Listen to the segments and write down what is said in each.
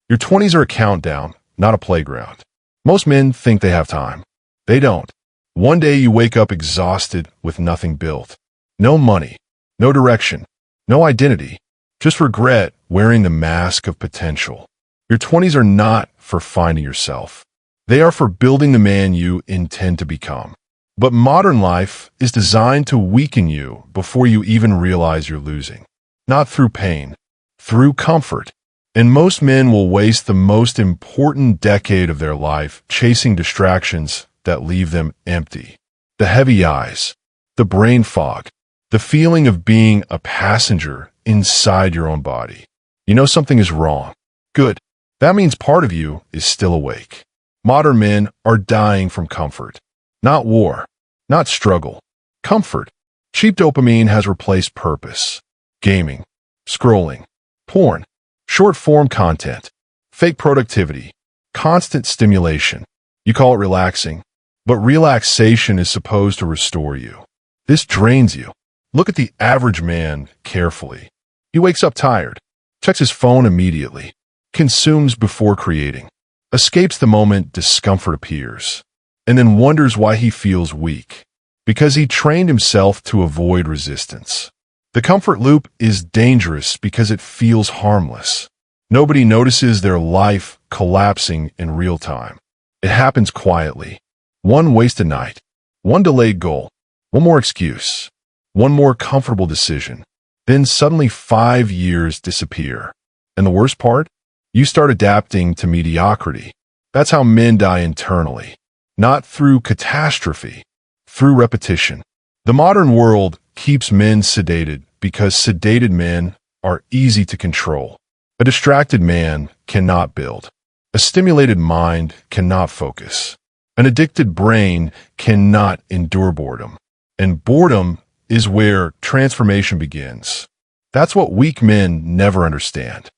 Your 20s are a countdown, not a playground. Most men think they have time. They don't. One day you wake up exhausted with nothing built. No money, no direction, no identity, just regret wearing the mask of potential. Your 20s are not for finding yourself. They are for building the man you intend to become. But modern life is designed to weaken you before you even realize you're losing. Not through pain, through comfort. And most men will waste the most important decade of their life chasing distractions that leave them empty. The heavy eyes, the brain fog, the feeling of being a passenger inside your own body. You know something is wrong. Good. That means part of you is still awake. Modern men are dying from comfort. Not war, not struggle. Comfort. Cheap dopamine has replaced purpose. Gaming, scrolling, porn, short-form content, fake productivity, constant stimulation. You call it relaxing, but relaxation is supposed to restore you. This drains you. Look at the average man carefully. He wakes up tired, checks his phone immediately, consumes before creating, escapes the moment discomfort appears, and then wonders why he feels weak. Because he trained himself to avoid resistance. The comfort loop is dangerous because it feels harmless. Nobody notices their life collapsing in real time. It happens quietly. One wasted night, one delayed goal, one more excuse, one more comfortable decision. Then suddenly 5 years disappear. And the worst part? You start adapting to mediocrity. That's how men die internally. Not through catastrophe, through repetition. The modern world keeps men sedated because sedated men are easy to control. A distracted man cannot build. A stimulated mind cannot focus. An addicted brain cannot endure boredom. And boredom is where transformation begins. That's what weak men never understand.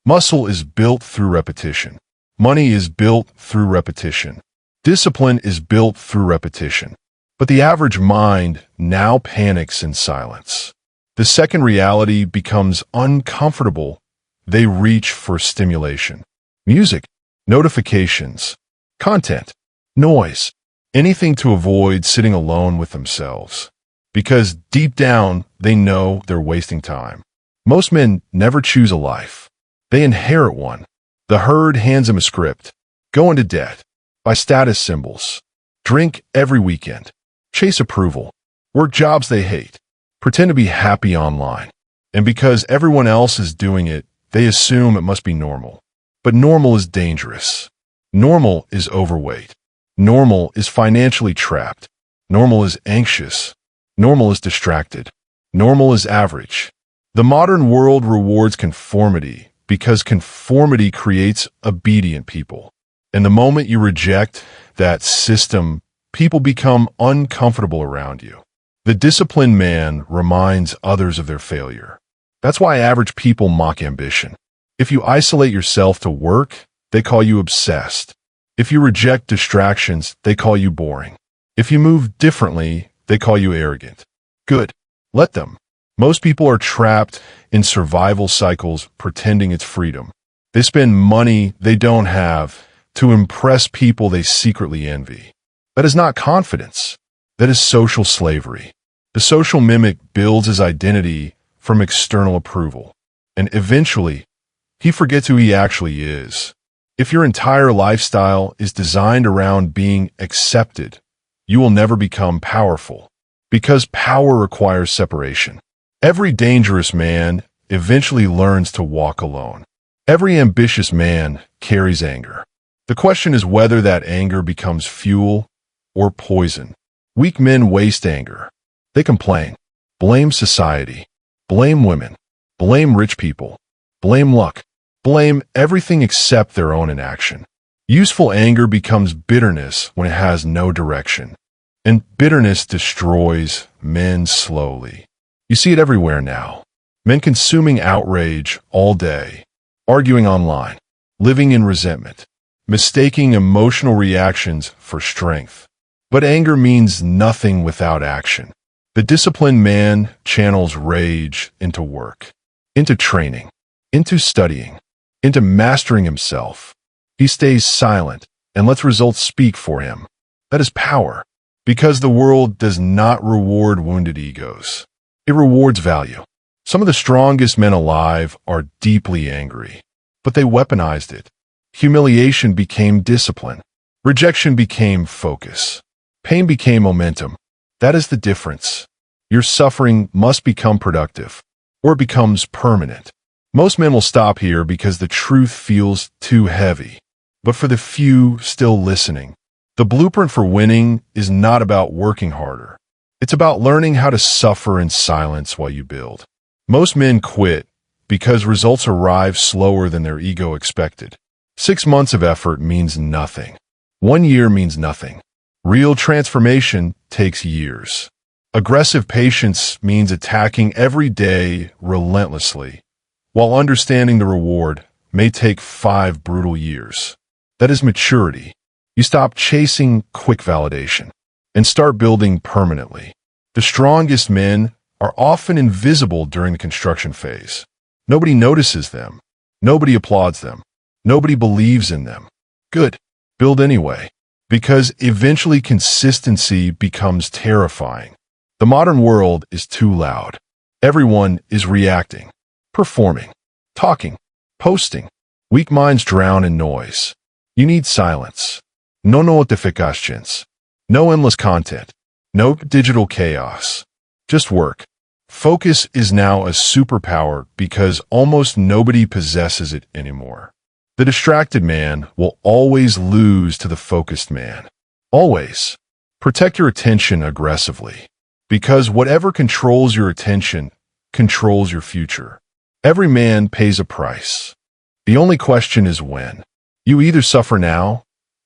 Muscle is built through repetition. Money is built through repetition. Discipline is built through repetition. But the average mind now panics in silence. The second reality becomes uncomfortable. They reach for stimulation. Music, notifications, content, noise, anything to avoid sitting alone with themselves. Because deep down, they know they're wasting time. Most men never choose a life. They inherit one. The herd hands them a script. Go into debt. Buy status symbols. Drink every weekend. Chase approval. Work jobs they hate. Pretend to be happy online. And because everyone else is doing it, they assume it must be normal. But normal is dangerous. Normal is overweight. Normal is financially trapped. Normal is anxious. Normal is distracted. Normal is average. The modern world rewards conformity because conformity creates obedient people. And the moment you reject that system, people become uncomfortable around you. The disciplined man reminds others of their failure. That's why average people mock ambition. If you isolate yourself to work, they call you obsessed. If you reject distractions, they call you boring. If you move differently, they call you arrogant. Good. Let them. Most people are trapped in survival cycles pretending it's freedom. They spend money they don't have to impress people they secretly envy. That is not confidence. That is social slavery. The social mimic builds his identity from external approval. And eventually, he forgets who he actually is. If your entire lifestyle is designed around being accepted, you will never become powerful. Because power requires separation. Every dangerous man eventually learns to walk alone. Every ambitious man carries anger. The question is whether that anger becomes fuel or poison. Weak men waste anger. They complain, blame society, blame women, blame rich people, blame luck, blame everything except their own inaction. Useful anger becomes bitterness when it has no direction. And bitterness destroys men slowly. You see it everywhere now. Men consuming outrage all day, arguing online, living in resentment, mistaking emotional reactions for strength. But anger means nothing without action. The disciplined man channels rage into work, into training, into studying, into mastering himself. He stays silent and lets results speak for him. That is power, because the world does not reward wounded egos. It rewards value. Some of the strongest men alive are deeply angry, but they weaponized it. Humiliation became discipline. Rejection became focus. Pain became momentum. That is the difference. Your suffering must become productive, or it becomes permanent. Most men will stop here because the truth feels too heavy. But for the few still listening, the blueprint for winning is not about working harder. It's about learning how to suffer in silence while you build. Most men quit because results arrive slower than their ego expected. 6 months of effort means nothing. 1 year means nothing. Real transformation takes years. Aggressive patience means attacking every day relentlessly, while understanding the reward may take 5 brutal years. That is maturity. You stop chasing quick validation and start building permanently. The strongest men are often invisible during the construction phase. Nobody notices them. Nobody applauds them. Nobody believes in them. Good. Build anyway, because eventually consistency becomes terrifying. The modern world is too loud. Everyone is reacting, performing, talking, posting. Weak minds drown in noise. You need silence. No notifications. No endless content. No digital chaos. Just work. Focus is now a superpower because almost nobody possesses it anymore. The distracted man will always lose to the focused man. Always. Protect your attention aggressively, because whatever controls your attention controls your future. Every man pays a price. The only question is when. You either suffer now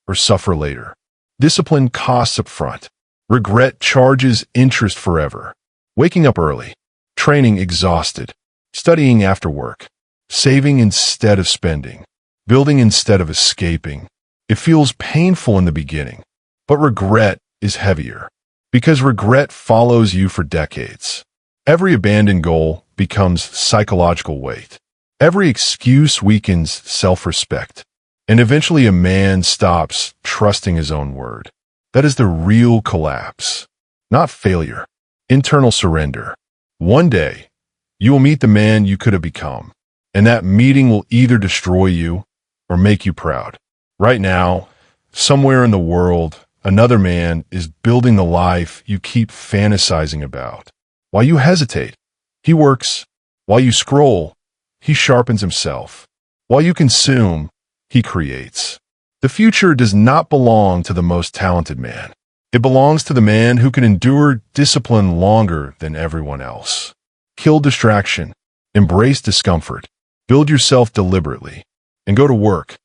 or suffer later. Discipline costs up front. Regret charges interest forever. Waking up early. Training exhausted. Studying after work. Saving instead of spending. Building instead of escaping. It feels painful in the beginning, but regret is heavier, because regret follows you for decades. Every abandoned goal becomes psychological weight. Every excuse weakens self-respect. And eventually a man stops trusting his own word. That is the real collapse, not failure. Internal surrender. One day, you will meet the man you could have become, and that meeting will either destroy you or make you proud. Right now, somewhere in the world, another man is building the life you keep fantasizing about. While you hesitate, he works. While you scroll, he sharpens himself. While you consume, he creates. The future does not belong to the most talented man. It belongs to the man who can endure discipline longer than everyone else. Kill distraction. Embrace discomfort. Build yourself deliberately. And go to work.